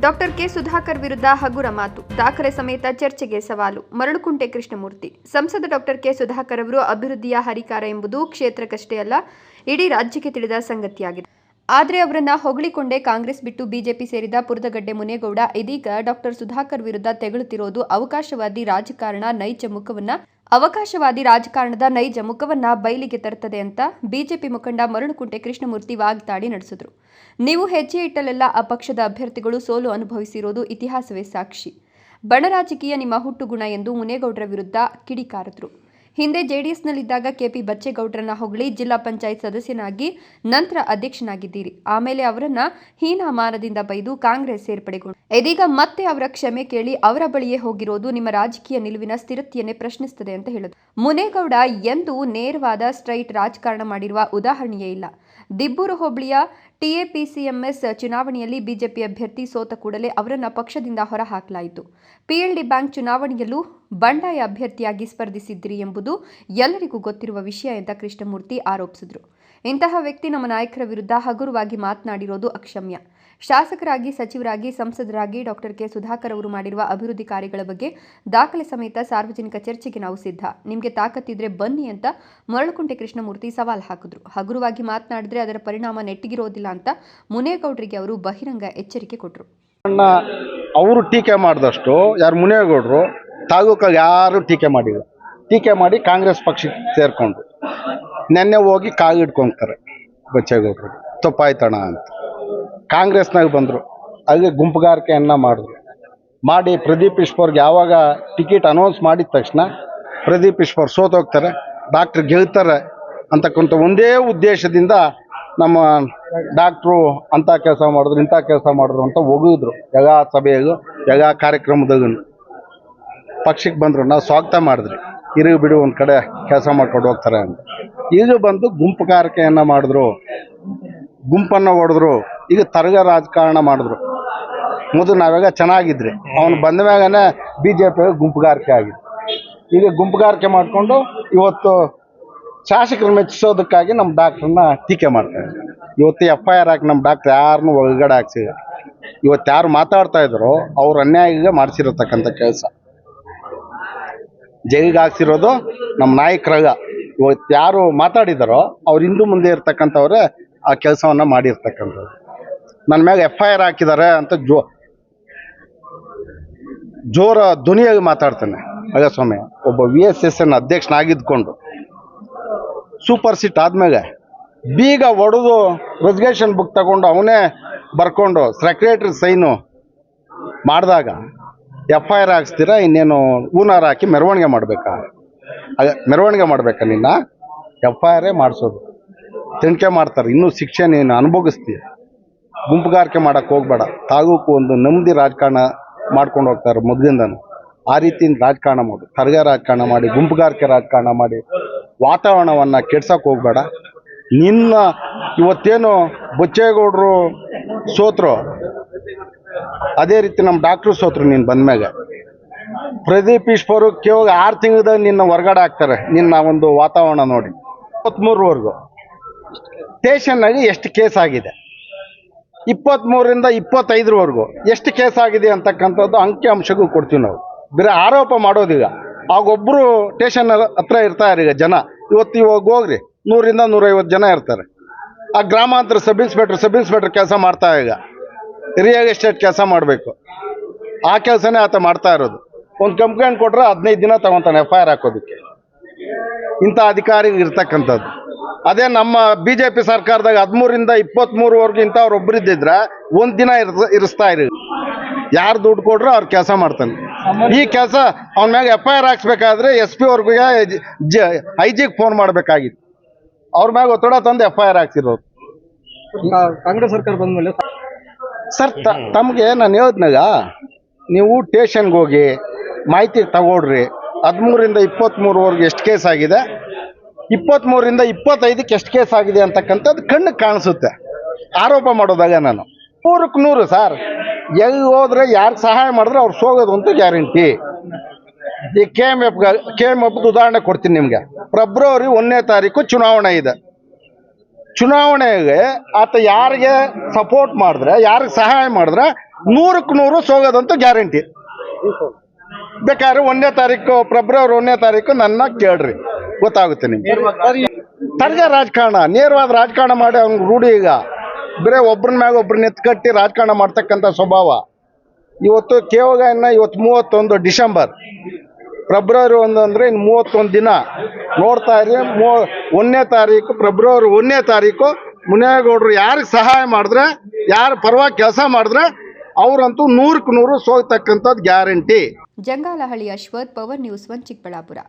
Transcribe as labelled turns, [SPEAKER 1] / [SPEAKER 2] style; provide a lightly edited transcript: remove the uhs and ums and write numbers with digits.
[SPEAKER 1] Doctor K Sudhakar ವಿರುದ್ಧ ಹಗುರ ಮಾತು, ದಾಖಲೆ ಸಮೇತ ಚರ್ಚೆಗೆ ಸವಾಲು. ಮರಳುಕುಂಟೆ ಕೃಷ್ಣಮೂರ್ತಿ. ಸಂಸದ ಡಾಕ್ಟರ್ ಕೆ ಸುಧಾಕರ್ ಅವರು ಅಭಿವೃದ್ಧಿಯ ಹರಿಕಾರ ಎಂಬುದು ಕ್ಷೇತ್ರಕ್ಕಷ್ಟೇ ಅಲ್ಲ, ಇಡೀ ರಾಜ್ಯಕ್ಕೆ ತಿಳಿದ ಸಂಗತಿಯಾಗಿದೆ. ಆದರೆ ಅವರನ್ನ ಹೊಗಳಿಕೊಂಡೇ ಕಾಂಗ್ರೆಸ್ ಬಿಟ್ಟು ಬಿಜೆಪಿ ಸೇರಿದ ಪುರದಗಡ್ಡೆ ಮುನೇಗೌಡ ಇದೀಗ ಡಾಕ್ಟರ್ ಸುಧಾಕರ್ ವಿರುದ್ಧ ತೆಗಳುತ್ತಿರೋದು ಅವಕಾಶವಾದಿ ರಾಜಕಾರಣದ ನೈಜ ಮುಖವನ್ನ ಬಯಲಿಗೆ ತರುತ್ತದೆ ಅಂತ ಬಿಜೆಪಿ ಮುಖಂಡ ಮರಳುಕುಂಟೆ ಕೃಷ್ಣಮೂರ್ತಿ ವಾಗ್ದಾಳಿ ನಡೆಸಿದ್ರು. ನೀವು ಹೆಜ್ಜೆ ಇಟ್ಟಲ್ಲೆಲ್ಲ ಆ ಪಕ್ಷದ ಅಭ್ಯರ್ಥಿಗಳು ಸೋಲು ಅನುಭವಿಸಿರೋದು ಇತಿಹಾಸವೇ ಸಾಕ್ಷಿ. ಬಣ ರಾಜಕೀಯ ನಿಮ್ಮ ಹುಟ್ಟುಗುಣ ಎಂದು ಮುನೇಗೌಡರ ವಿರುದ್ಧ ಕಿಡಿಕಾರಿದ್ರು. ಹಿಂದೆ ಜೆಡಿಎಸ್ನಲ್ಲಿದ್ದಾಗ ಕೆಪಿ ಬಚ್ಚೇಗೌಡರನ್ನ ಹೊಗಳಿ ಜಿಲ್ಲಾ ಪಂಚಾಯತ್ ಸದಸ್ಯನಾಗಿ ನಂತರ ಅಧ್ಯಕ್ಷನಾಗಿದ್ದೀರಿ. ಆಮೇಲೆ ಅವರನ್ನ ಹೀನಾಮಾನದಿಂದ ಬೈದು ಕಾಂಗ್ರೆಸ್ ಸೇರ್ಪಡೆಗೊಂಡು ಇದೀಗ ಮತ್ತೆ ಅವರ ಕ್ಷಮೆ ಕೇಳಿ ಅವರ ಬಳಿಯೇ ಹೋಗಿರೋದು ನಿಮ್ಮ ರಾಜಕೀಯ ನಿಲುವಿನ ಸ್ಥಿರತೆಯನ್ನೇ ಪ್ರಶ್ನಿಸುತ್ತದೆ ಅಂತ ಹೇಳಿದ್ರು. ಮುನೇಗೌಡ ಎಂದೂ ನೇರವಾದ ಸ್ಟ್ರೈಟ್ ರಾಜಕಾರಣ ಮಾಡಿರುವ ಉದಾಹರಣೆಯೇ ಇಲ್ಲ. ದಿಬ್ಬೂರು ಹೋಬಳಿಯ ಟಿಎಪಿಸಿಎಂಎಸ್ ಚುನಾವಣೆಯಲ್ಲಿ ಬಿಜೆಪಿ ಅಭ್ಯರ್ಥಿ ಸೋತ ಕೂಡಲೇ ಅವರನ್ನ ಪಕ್ಷದಿಂದ ಹೊರಹಾಕಲಾಯಿತು. ಪಿಎಲ್ಡಿ ಬ್ಯಾಂಕ್ ಚುನಾವಣೆಯಲ್ಲೂ ಬಂಡಾಯ ಅಭ್ಯರ್ಥಿಯಾಗಿ ಸ್ಪರ್ಧಿಸಿದ್ದಿರಿ ಎಂಬುದು ಎಲ್ಲರಿಗೂ ಗೊತ್ತಿರುವ ವಿಷಯ ಅಂತ ಕೃಷ್ಣಮೂರ್ತಿ ಆರೋಪಿಸಿದರು. ಇಂತಹ ವ್ಯಕ್ತಿ ನಮ್ಮ ನಾಯಕರ ವಿರುದ್ಧ ಹಗುರವಾಗಿ ಮಾತನಾಡಿರೋದು ಅಕ್ಷಮ್ಯ. ಶಾಸಕರಾಗಿ, ಸಚಿವರಾಗಿ, ಸಂಸದರಾಗಿ ಡಾಕ್ಟರ್ ಕೆ ಸುಧಾಕರ್ ಅವರು ಮಾಡಿರುವ ಅಭಿವೃದ್ಧಿ ಕಾರ್ಯಗಳ ಬಗ್ಗೆ ದಾಖಲೆ ಸಮೇತ ಸಾರ್ವಜನಿಕ ಚರ್ಚೆಗೆ ನಾವು ಸಿದ್ಧ. ನಿಮಗೆ ತಾಕತ್ತಿದ್ರೆ ಬನ್ನಿ ಅಂತ ಮರಳುಕುಂಟೆ ಕೃಷ್ಣಮೂರ್ತಿ ಸವಾಲು ಹಾಕಿದ್ರು. ಹಗುರವಾಗಿ ಮಾತನಾಡಿದ್ರೆ ಅದರ ಪರಿಣಾಮ ನೆಟ್ಟಿಗಿರೋದಿಲ್ಲ ಅಂತ ಮುನೇಗೌಡರಿಗೆ ಅವರು ಬಹಿರಂಗ ಎಚ್ಚರಿಕೆ ಕೊಟ್ಟರು.
[SPEAKER 2] ಅವರು ಟೀಕೆ ಮಾಡಿದಷ್ಟು ಯಾರು ಮುನೇಗೌಡರು ತಾಲೂಕಾಗ ಯಾರು ಟೀಕೆ ಮಾಡಿಲ್ಲ. ಟೀಕೆ ಮಾಡಿ ಕಾಂಗ್ರೆಸ್ ಪಕ್ಷಕ್ಕೆ ಸೇರ್ಕೊಂಡು ನೆನ್ನೆ ಹೋಗಿ ಕಾಗಿಡ್ಕೊಂತಾರೆ ಬಚ್ಚೇಗೌಡರು ತಪ್ಪಾಯ್ತಣ ಅಂತ. ಕಾಂಗ್ರೆಸ್ನಾಗ ಬಂದರು, ಹಾಗೆ ಗುಂಪುಗಾರಿಕೆಯನ್ನು ಮಾಡಿ ಪ್ರದೀಪ್ ಈಶ್ವರ್ಗೆ ಯಾವಾಗ ಟಿಕೆಟ್ ಅನೌನ್ಸ್ ಮಾಡಿದ ತಕ್ಷಣ ಪ್ರದೀಪ್ ಈಶ್ವರ್ ಸೋತೋಗ್ತಾರೆ, ಡಾಕ್ಟ್ರ್ ಗೆಲ್ತಾರೆ ಅಂತಕ್ಕಂಥ ಒಂದೇ ಉದ್ದೇಶದಿಂದ ನಮ್ಮ ಡಾಕ್ಟ್ರು ಅಂಥ ಕೆಲಸ ಮಾಡಿದ್ರು, ಇಂಥ ಕೆಲಸ ಮಾಡಿದ್ರು ಅಂತ ಹೋಗಿದ್ರು. ಯಗ ಸಭೆಯಾಗ ಯಗ ಕಾರ್ಯಕ್ರಮದಾಗ ಪಕ್ಷಕ್ಕೆ ಬಂದರು. ನಾವು ಸ್ವಾಗತ ಮಾಡಿದ್ರಿ, ಇರುಗಿ ಬಿಡು ಒಂದು ಕಡೆ ಕೆಲಸ ಮಾಡ್ಕೊಂಡು ಹೋಗ್ತಾರೆ ಅಂತ. ಈಗ ಬಂದು ಗುಂಪುಗಾರಿಕೆಯನ್ನು ಮಾಡಿದ್ರು, ಗುಂಪನ್ನು ಹೊಡೆದ್ರು, ಈಗ ತರಗ ರಾಜಕಾರಣ ಮಾಡಿದ್ರು. ಮೊದಲು ನಾವಾಗ ಚೆನ್ನಾಗಿದ್ರಿ, ಅವನು ಬಂದ ಮ್ಯಾಗನೇ ಬಿ ಜೆ ಪಿ ಗುಂಪುಗಾರಿಕೆ ಆಗಿದೆ. ಈಗ ಗುಂಪುಗಾರಿಕೆ ಮಾಡಿಕೊಂಡು ಇವತ್ತು ಶಾಸಕರು ಮೆಚ್ಚಿಸೋದಕ್ಕಾಗಿ ನಮ್ಮ ಡಾಕ್ಟ್ರನ್ನ ಟೀಕೆ ಮಾಡ್ತಾರೆ. ಇವತ್ತು FIR ಹಾಕಿ ನಮ್ಮ ಡಾಕ್ಟ್ರ್ ಯಾರನ್ನೂ ಒಳಗಡೆ ಹಾಕ್ಸಿಲ್ಲ. ಇವತ್ತು ಯಾರು ಮಾತಾಡ್ತಾ ಇದ್ರು ಅವ್ರು ಅನ್ಯಾಯ ಮಾಡಿಸಿರತಕ್ಕಂಥ ಕೆಲಸ ಜೈಲಿಗೆ ಹಾಕ್ಸಿರೋದು ನಮ್ಮ ನಾಯಕರಾಗ. ಇವತ್ತು ಯಾರು ಮಾತಾಡಿದಾರೋ ಅವ್ರು ಹಿಂದೂ ಮುಂದೆ ಇರ್ತಕ್ಕಂಥವ್ರೆ ಆ ಕೆಲಸವನ್ನು ಮಾಡಿರ್ತಕ್ಕಂಥದ್ದು. ನನ್ನ ಮ್ಯಾಗ FIR ಹಾಕಿದ್ದಾರೆ ಅಂತ ಜೋರ ಧ್ವನಿಯಾಗಿ ಮಾತಾಡ್ತಾನೆ ಅಗಸ್ವಾಮಿ. ಒಬ್ಬ VSSN ಅಧ್ಯಕ್ಷನಾಗಿದ್ಕೊಂಡು ಸೂಪರ್ ಸಿಟ್ ಆದ್ಮೇಲೆ ಬೀಗ ಹೊಡೆದು ರೆಸಿಗ್ನೇಷನ್ ಬುಕ್ ತಗೊಂಡು ಅವನೇ ಬರ್ಕೊಂಡು ಸೆಕ್ರೆಟ್ರಿ ಸೈನು ಮಾಡಿದಾಗ FIR ಹಾಕ್ಸ್ತೀರಾ, ಇನ್ನೇನು ಹೂನಾರ ಹಾಕಿ ಮೆರವಣಿಗೆ ಮಾಡಬೇಕಾ? ನಿನ್ನ FIR ಮಾಡಿಸೋದು, ತನಿಖೆ ಮಾಡ್ತಾರೆ, ಇನ್ನೂ ಶಿಕ್ಷೆ ನೀನು ಅನುಭವಿಸ್ತೀಯ. ಗುಂಪುಗಾರಿಕೆ ಮಾಡೋಕ್ಕೆ ಹೋಗ್ಬೇಡ. ತಾಲೂಕು ಒಂದು ನೆಮ್ಮದಿ ರಾಜಕಾರಣ ಮಾಡ್ಕೊಂಡು ಹೋಗ್ತಾರೆ ಮೊದಲಿಂದನೂ. ಆ ರೀತಿ ರಾಜಕಾರಣ ಮಾಡಿ, ತರಗ ರಾಜಕಾರಣ ಮಾಡಿ, ಗುಂಪುಗಾರಿಕೆ ರಾಜಕಾರಣ ಮಾಡಿ ವಾತಾವರಣವನ್ನು ಕೆಡ್ಸೋಕೆ ಹೋಗ್ಬೇಡ. ನಿನ್ನ ಇವತ್ತೇನು ಬಚ್ಚೇಗೌಡರು ಸೋತರು, ಅದೇ ರೀತಿ ನಮ್ಮ ಡಾಕ್ಟ್ರು ಸೋತರು. ನೀನು ಬಂದ್ಮ್ಯಾಗ ಪ್ರದೀಪ್ ಈಶ್ವರು ಕೇವಲ 6 ತಿಂಗಳದಾಗ ನಿನ್ನ ಹೊರಗಡೆ ಹಾಕ್ತಾರೆ. ನಿನ್ನ ಒಂದು ವಾತಾವರಣ ನೋಡಿ. 23ವರೆಗೂ ಸ್ಟೇಷನ್ನಾಗಿ ಎಷ್ಟು ಕೇಸ್ ಆಗಿದೆ, 23ರಿಂದ 25ರವರೆಗೂ ಎಷ್ಟು ಕೇಸ್ ಆಗಿದೆ ಅಂತಕ್ಕಂಥದ್ದು ಅಂಕಿ ಅಂಶಗೂ ಕೊಡ್ತೀವಿ ನಾವು. ಬೇರೆ ಆರೋಪ ಮಾಡೋದೀಗ ಆಗೊಬ್ಬರು ಸ್ಟೇಷನ್ ಹತ್ರ ಇರ್ತಾರೆ ಈಗ ಜನ. ಇವಾಗ ಹೋಗ್ರಿ 100ರಿಂದ 150 ಜನ ಇರ್ತಾರೆ. ಆ ಗ್ರಾಮಾಂತರ ಸಬ್ ಇನ್ಸ್ಪೆಕ್ಟರ್ ಕೆಲಸ ಮಾಡ್ತಾ, ಈಗ ರಿಯಲ್ ಎಸ್ಟೇಟ್ ಕೆಲಸ ಮಾಡಬೇಕು. ಆ ಕೆಲಸನೇ ಆತ ಮಾಡ್ತಾ ಇರೋದು. ಒಂದು ಕಂಪ್ಲೇಂಟ್ ಕೊಟ್ರೆ 15 ದಿನ ತಗೊತಾನೆ FIR ಹಾಕೋದಕ್ಕೆ. ಇಂಥ ಅಧಿಕಾರಿ ಇರ್ತಕ್ಕಂಥದ್ದು. ಅದೇ ನಮ್ಮ BJP ಸರ್ಕಾರದಾಗ 13ರಿಂದ 23ವರೆಗೂ ಇಂಥವ್ರು ಒಬ್ಬರಿದ್ದಿದ್ರೆ 1 ದಿನ ಇರಿಸ್ತಾ ಇರಿ. ಯಾರು ದುಡ್ಡು ಕೊಡ್ರು ಅವ್ರು ಕೆಲಸ ಮಾಡ್ತಾನೆ. ಈ ಕೆಲಸ ಅವನ ಮ್ಯಾಗ FIR ಹಾಕ್ಸ್ಬೇಕಾದ್ರೆ SP ಅವ್ರಿಗೆ IG ಫೋನ್ ಮಾಡಬೇಕಾಗಿತ್ತು. ಅವ್ರ ಮ್ಯಾಗ ಒತ್ತಡ ತಂದು FIR ಹಾಕ್ಸಿರೋದು.
[SPEAKER 3] ಕಾಂಗ್ರೆಸ್ ಸರ್ಕಾರ ಬಂದ್ಮೇಲೆ
[SPEAKER 2] ಸರ್ ತಮಗೆ ನಾನು ಹೇಳಿದ್ನಾಗ, ನೀವು ಸ್ಟೇಷನ್ಗೆ ಹೋಗಿ ಮಾಹಿತಿ ತಗೊಳ್ರಿ. 13ರಿಂದ 23ವರೆಗೂ ಎಷ್ಟು ಕೇಸ್ ಆಗಿದೆ, 23ರಿಂದ 25ಕ್ಕೆ ಎಷ್ಟು ಕೇಸ್ ಆಗಿದೆ ಅಂತಕ್ಕಂಥದ್ದು ಕಣ್ಣಿಗೆ ಕಾಣಿಸುತ್ತೆ. ಆರೋಪ ಮಾಡೋದಾಗ ನಾನು 100ಕ್ಕೆ 100 ಸರ್. ಎಲ್ಲಿ ಹೋದ್ರೆ ಯಾರು ಸಹಾಯ ಮಾಡಿದ್ರೆ ಅವ್ರು ಸೋಗೋದು ಅಂತೂ ಗ್ಯಾರಂಟಿ. ಈ KMF ಉದಾಹರಣೆ ಕೊಡ್ತೀನಿ ನಿಮಗೆ. ಫೆಬ್ರವರಿ 1ನೇ ತಾರೀಕು ಚುನಾವಣೆ ಇದೆ. ಚುನಾವಣೆಗೆ ಆತ ಯಾರಿಗೆ ಸಪೋರ್ಟ್ ಮಾಡಿದ್ರೆ, ಯಾರಿಗೆ ಸಹಾಯ ಮಾಡಿದ್ರೆ 100ಕ್ಕೆ 100 ಸೋಗೋದಂತೂ ಗ್ಯಾರಂಟಿ. ಬೇಕಾದ್ರೆ 1ನೇ ತಾರೀಕು ಫೆಬ್ರವರಿ 1ನೇ ತಾರೀಕು ನನ್ನ ಕೇಳ್ರಿ, ಗೊತ್ತಾಗುತ್ತೆ ನಿಮ್ಗೆ. ತರ್ಗ ರಾಜಕಾರಣ, ನೇರವಾದ ರಾಜಕಾರಣ ಮಾಡಿ ಅವ್ನಿಗೆ ರೂಢಿ. ಈಗ ಬರೀ ಒಬ್ರನ್ನ ಮ್ಯಾಗ ಒಬ್ರನ್ನ ಎತ್ಕಟ್ಟಿ ರಾಜಕಾರಣ ಮಾಡ್ತಕ್ಕಂಥ ಸ್ವಭಾವ. ಇವತ್ತು ಕೇವಲ ಇವತ್ತು 31 ಡಿಸೆಂಬರ್, ಫೆಬ್ರವರಿ 1 ಅಂದರೆ ಇನ್ನು 31 ದಿನ ನೋಡ್ತಾ ಇರಿ. 1ನೇ ತಾರೀಕು ಫೆಬ್ರವರಿ 1ನೇ ತಾರೀಕು ಮುನೇಗೌಡರು ಯಾರಿಗೆ ಸಹಾಯ ಮಾಡಿದ್ರೆ, ಯಾರ ಪರವಾಗಿ ಕೆಲಸ ಮಾಡಿದ್ರೆ ಅವರಂತೂ 100ಕ್ಕೆ 100 ಸೋಗ್ತಕ್ಕಂಥದ್ದು guarantee.
[SPEAKER 1] Jangalahalli Ashwath, power news 1 Chikkaballapur.